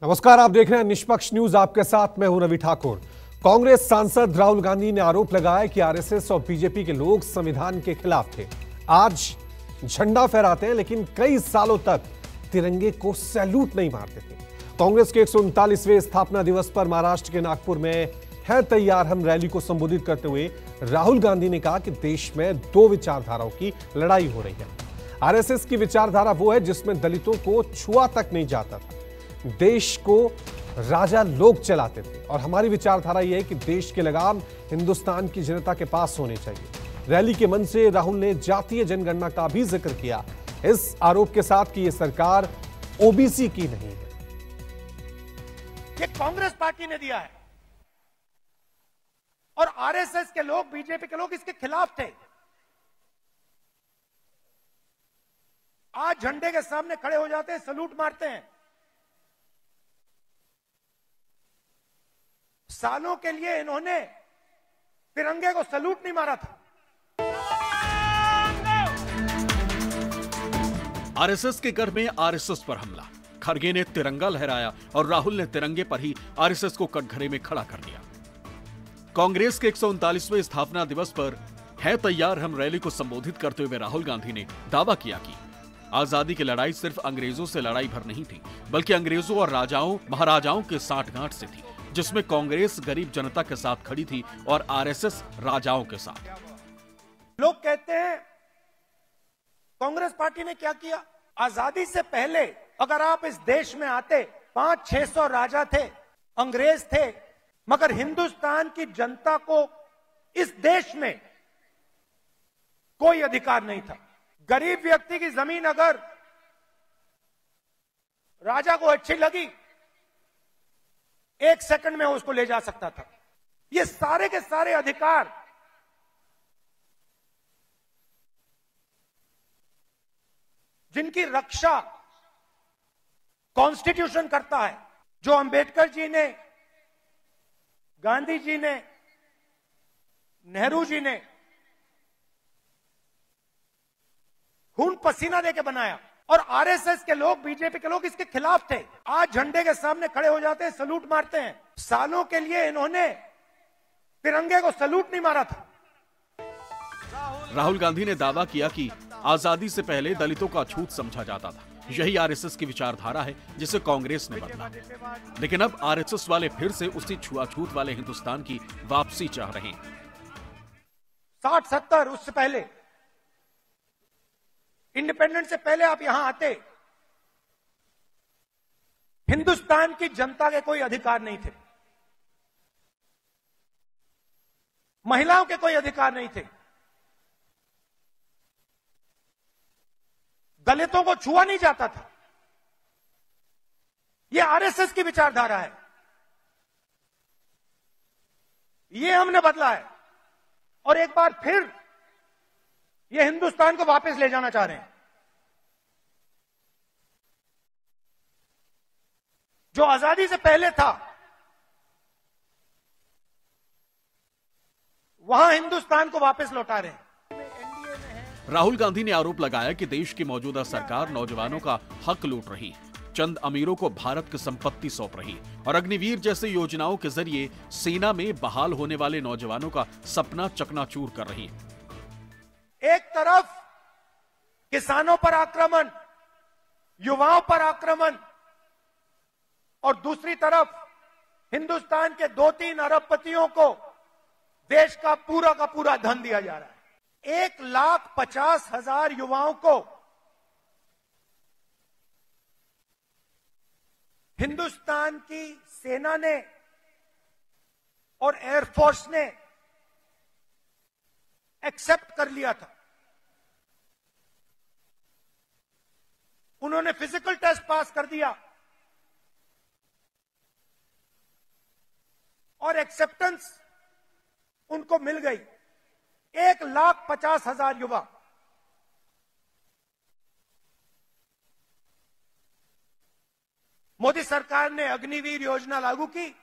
नमस्कार, आप देख रहे हैं निष्पक्ष न्यूज। आपके साथ मैं हूं रवि ठाकुर। कांग्रेस सांसद राहुल गांधी ने आरोप लगाया कि आरएसएस और बीजेपी के लोग संविधान के खिलाफ थे। आज झंडा फहराते हैं, लेकिन कई सालों तक तिरंगे को सैल्यूट नहीं मारते थे। कांग्रेस के 139वें स्थापना दिवस पर महाराष्ट्र के नागपुर में है तैयार हम रैली को संबोधित करते हुए राहुल गांधी ने कहा कि देश में दो विचारधाराओं की लड़ाई हो रही है। आरएसएस की विचारधारा वो है जिसमें दलितों को छुआ तक नहीं जाता था, देश को राजा लोग चलाते थे, और हमारी विचारधारा यह है कि देश के लगाम हिंदुस्तान की जनता के पास होने चाहिए। रैली के मंच से राहुल ने जातीय जनगणना का भी जिक्र किया, इस आरोप के साथ कि यह सरकार ओबीसी की नहीं है। ये कांग्रेस पार्टी ने दिया है और आरएसएस के लोग, बीजेपी के लोग इसके खिलाफ थे। आज झंडे के सामने खड़े हो जाते हैं, सलूट मारते हैं। सालों के लिए इन्होंने तिरंगे को सलूट नहीं मारा था। आरएसएस के घर में आरएसएस पर हमला, खड़गे ने तिरंगा लहराया और राहुल ने तिरंगे पर ही आरएसएस को कटघरे में खड़ा कर दिया। कांग्रेस के 139वें स्थापना दिवस पर है तैयार हम रैली को संबोधित करते हुए राहुल गांधी ने दावा किया कि आजादी की लड़ाई सिर्फ अंग्रेजों से लड़ाई भर नहीं थी, बल्कि अंग्रेजों और राजाओं महाराजाओं के साठगांठ से थी, जिसमें कांग्रेस गरीब जनता के साथ खड़ी थी और आरएसएस राजाओं के साथ। लोग कहते हैं कांग्रेस पार्टी ने क्या किया। आजादी से पहले अगर आप इस देश में आते, 500-600 राजा थे, अंग्रेज थे, मगर हिंदुस्तान की जनता को इस देश में कोई अधिकार नहीं था। गरीब व्यक्ति की जमीन अगर राजा को अच्छी लगी, 1 सेकंड में उसको ले जा सकता था। ये सारे के सारे अधिकार जिनकी रक्षा कॉन्स्टिट्यूशन करता है, जो अंबेडकर जी ने, गांधी जी ने, नेहरू जी ने खून पसीना देके बनाया, और आरएसएस के लोग, बीजेपी के लोग इसके खिलाफ थे। आज झंडे के सामने खड़े हो जाते हैं, सलूट मारते हैं। सालों के लिए इन्होंने तिरंगे को सलूट नहीं मारा था। राहुल गांधी ने दावा किया कि आजादी से पहले दलितों का अछूत समझा जाता था। यही आरएसएस की विचारधारा है जिसे कांग्रेस ने बदला, लेकिन अब आरएसएस वाले फिर से उसी छुआछूत वाले हिंदुस्तान की वापसी चाह रहे हैं। 60-70 उससे पहले, इंडिपेंडेंस से पहले आप यहां आते, हिंदुस्तान की जनता के कोई अधिकार नहीं थे, महिलाओं के कोई अधिकार नहीं थे, दलितों को छुआ नहीं जाता था। यह आरएसएस की विचारधारा है, यह हमने बदला है, और एक बार फिर ये हिंदुस्तान को वापस ले जाना चाह रहे हैं। जो आजादी से पहले था, वहां हिंदुस्तान को वापस लौटा रहे हैं। राहुल गांधी ने आरोप लगाया कि देश की मौजूदा सरकार नौजवानों का हक लूट रही, चंद अमीरों को भारत की संपत्ति सौंप रही और अग्निवीर जैसे योजनाओं के जरिए सेना में बहाल होने वाले नौजवानों का सपना चकनाचूर कर रही है। एक तरफ किसानों पर आक्रमण, युवाओं पर आक्रमण, और दूसरी तरफ हिंदुस्तान के 2-3 अरबपतियों को देश का पूरा धन दिया जा रहा है। 1,50,000 युवाओं को हिंदुस्तान की सेना ने और एयरफोर्स ने एक्सेप्ट कर लिया था। उन्होंने फिजिकल टेस्ट पास कर दिया और एक्सेप्टेंस उनको मिल गई। 1,50,000 युवा। मोदी सरकार ने अग्निवीर योजना लागू की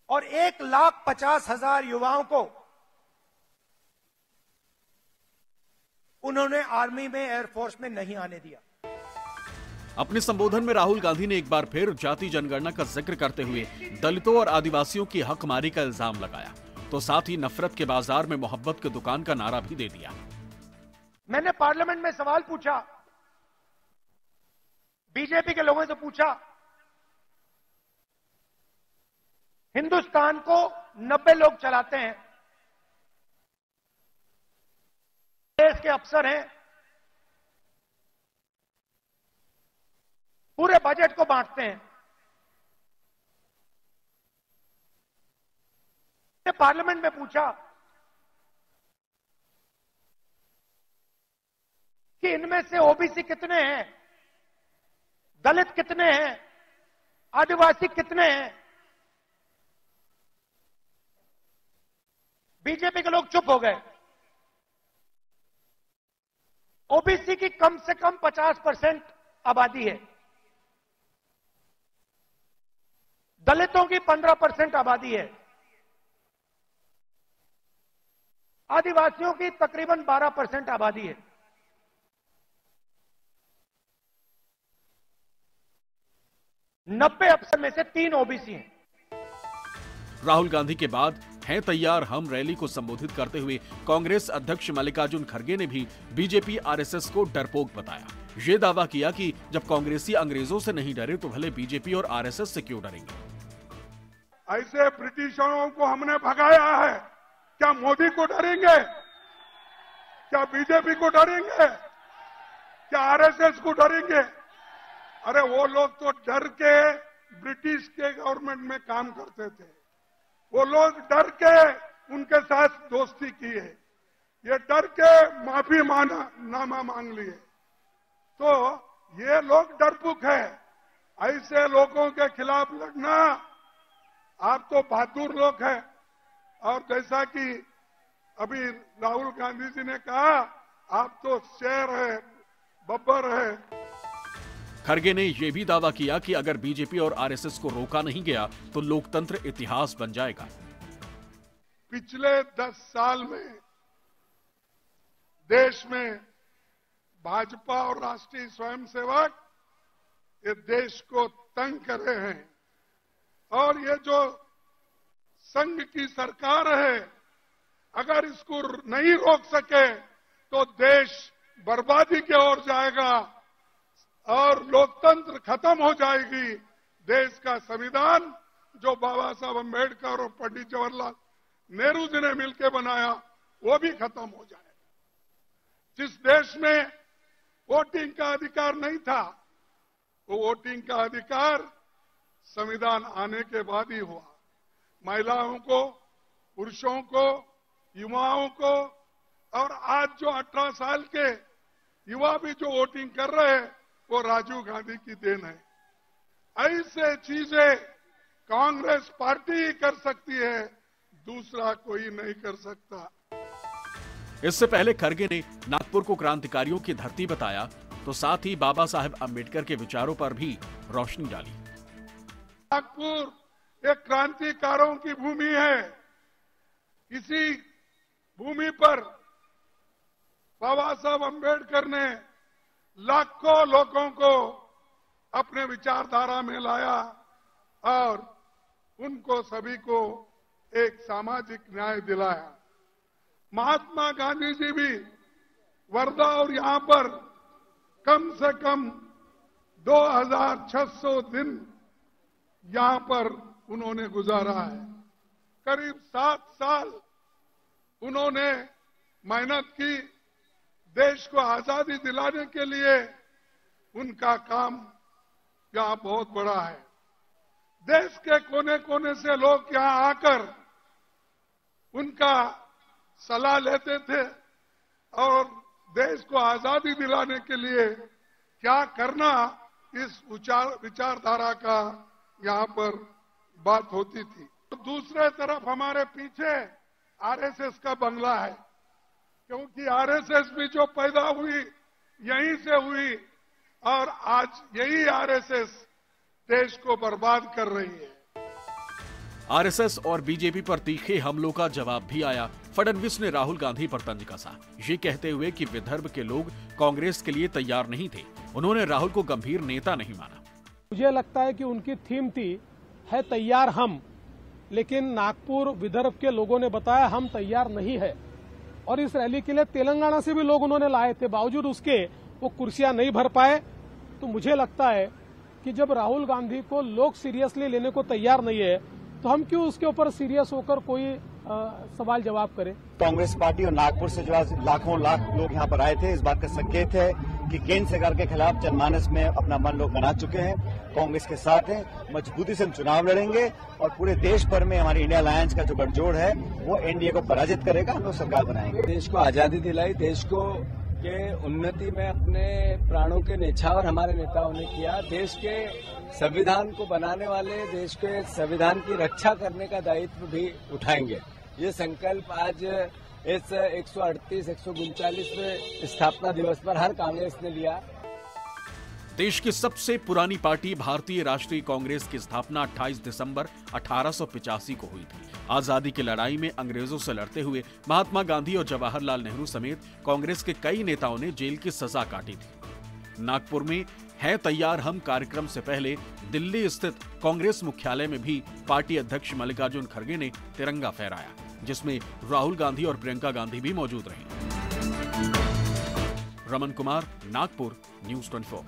और 1,50,000 युवाओं को उन्होंने आर्मी में, एयरफोर्स में नहीं आने दिया। अपने संबोधन में राहुल गांधी ने एक बार फिर जाति जनगणना का जिक्र करते हुए दलितों और आदिवासियों की हकमारी का इल्जाम लगाया, तो साथ ही नफरत के बाजार में मोहब्बत की दुकान का नारा भी दे दिया। मैंने पार्लियामेंट में सवाल पूछा, बीजेपी के लोगों से पूछा, हिंदुस्तान को 90 लोग चलाते हैं, देश के अफसर हैं, पूरे बजट को बांटते हैं। मैंने पार्लियामेंट में पूछा कि इनमें से ओबीसी कितने हैं, दलित कितने हैं, आदिवासी कितने हैं। बीजेपी के लोग चुप हो गए। ओबीसी की कम से कम 50% आबादी है, दलितों की 15% आबादी है, आदिवासियों की तकरीबन 12% आबादी है। नब्बे अफसर में से 3 ओबीसी हैं। राहुल गांधी के बाद हैं तैयार हम रैली को संबोधित करते हुए कांग्रेस अध्यक्ष मल्लिकार्जुन खड़गे ने भी बीजेपी आरएसएस को डरपोक बताया। ये दावा किया कि जब कांग्रेसी अंग्रेजों से नहीं डरे तो भले बीजेपी और आरएसएस से क्यों डरेंगे। ऐसे ब्रिटिशरों को हमने भगाया है, क्या मोदी को डरेंगे? क्या बीजेपी को डरेंगे? क्या आरएसएस को डरेंगे? अरे वो लोग तो डर के ब्रिटिश के गवर्नमेंट में काम करते थे, वो लोग डर के उनके साथ दोस्ती की है, ये डर के माफी नामा मांग लिए। तो ये लोग डरपोक है। ऐसे लोगों के खिलाफ लड़ना, आप तो बहादुर लोग हैं। और जैसा कि अभी राहुल गांधी जी ने कहा, आप तो शेर है, बब्बर है। खड़गे ने यह भी दावा किया कि अगर बीजेपी और आरएसएस को रोका नहीं गया तो लोकतंत्र इतिहास बन जाएगा। पिछले 10 साल में देश में भाजपा और राष्ट्रीय स्वयंसेवक ये देश को तंग कर रहे हैं, और ये जो संघ की सरकार है, अगर इसको नहीं रोक सके तो देश बर्बादी की ओर जाएगा और लोकतंत्र खत्म हो जाएगी। देश का संविधान जो बाबा साहब अम्बेडकर और पंडित जवाहरलाल नेहरू जी ने मिलकर बनाया, वो भी खत्म हो जाएगा। जिस देश में वोटिंग का अधिकार नहीं था, वो वोटिंग का अधिकार संविधान आने के बाद ही हुआ। महिलाओं को, पुरुषों को, युवाओं को, और आज जो 18 साल के युवा भी जो वोटिंग कर रहे हैं, वो राजीव गांधी की देन है। ऐसे चीजें कांग्रेस पार्टी ही कर सकती है, दूसरा कोई नहीं कर सकता। इससे पहले खड़गे ने नागपुर को क्रांतिकारियों की धरती बताया, तो साथ ही बाबा साहेब अम्बेडकर के विचारों पर भी रोशनी डाली। नागपुर एक क्रांतिकारों की भूमि है। इसी भूमि पर बाबा साहब अम्बेडकर ने लाखों लोगों को अपने विचारधारा में लाया और उनको सभी को एक सामाजिक न्याय दिलाया। महात्मा गांधी जी भी वर्धा और यहां पर कम से कम 2600 दिन यहां पर उन्होंने गुजारा है। करीब 7 साल उन्होंने मेहनत की। देश को आजादी दिलाने के लिए उनका काम यहां बहुत बड़ा है। देश के कोने कोने से लोग यहां आकर उनका सलाह लेते थे और देश को आजादी दिलाने के लिए क्या करना, इस विचारधारा का यहां पर बात होती थी। तो दूसरे तरफ हमारे पीछे आरएसएस का बंगला है, क्योंकि आरएसएस भी जो पैदा हुई यहीं से हुई और आज यही आरएसएस देश को बर्बाद कर रही है। आरएसएस और बीजेपी पर तीखे हमलों का जवाब भी आया। फडणवीस ने राहुल गांधी पर तंज कसा, ये कहते हुए कि विदर्भ के लोग कांग्रेस के लिए तैयार नहीं थे। उन्होंने राहुल को गंभीर नेता नहीं माना। मुझे लगता है कि उनकी थीम थी है तैयार हम, लेकिन नागपुर विदर्भ के लोगों ने बताया हम तैयार नहीं है। और इस रैली के लिए तेलंगाना से भी लोग उन्होंने लाए थे, बावजूद उसके वो कुर्सियां नहीं भर पाए। तो मुझे लगता है कि जब राहुल गांधी को लोग सीरियसली लेने को तैयार नहीं है तो हम क्यों उसके ऊपर सीरियस होकर कोई सवाल जवाब करें। कांग्रेस पार्टी और नागपुर से जो लाखों लाख लोग यहाँ पर आए थे, इस बात का संकेत है कि केंद्र सरकार के खिलाफ जनमानस में अपना मन लोग बना चुके हैं, कांग्रेस के साथ हैं, मजबूती से हम चुनाव लड़ेंगे और पूरे देश भर में हमारी इंडिया अलायंस का जो गठजोड़ है वो एनडीए को पराजित करेगा। हम लोग सरकार बनाएंगे। देश को आजादी दिलाई, देश को के उन्नति में अपने प्राणों के न्यौछावर हमारे नेताओं ने किया। देश के संविधान को बनाने वाले, देश के संविधान की रक्षा करने का दायित्व भी उठाएंगे। ये संकल्प आज इस 138-139वें स्थापना दिवस पर हर कांग्रेस ने लिया। देश की सबसे पुरानी पार्टी भारतीय राष्ट्रीय कांग्रेस की स्थापना 28 दिसंबर 1885 को हुई थी। आजादी की लड़ाई में अंग्रेजों से लड़ते हुए महात्मा गांधी और जवाहरलाल नेहरू समेत कांग्रेस के कई नेताओं ने जेल की सजा काटी थी। नागपुर में है तैयार हम कार्यक्रम से पहले दिल्ली स्थित कांग्रेस मुख्यालय में भी पार्टी अध्यक्ष मल्लिकार्जुन खड़गे ने तिरंगा फहराया, जिसमें राहुल गांधी और प्रियंका गांधी भी मौजूद रहीं। रमन कुमार, नागपुर, न्यूज़ 24।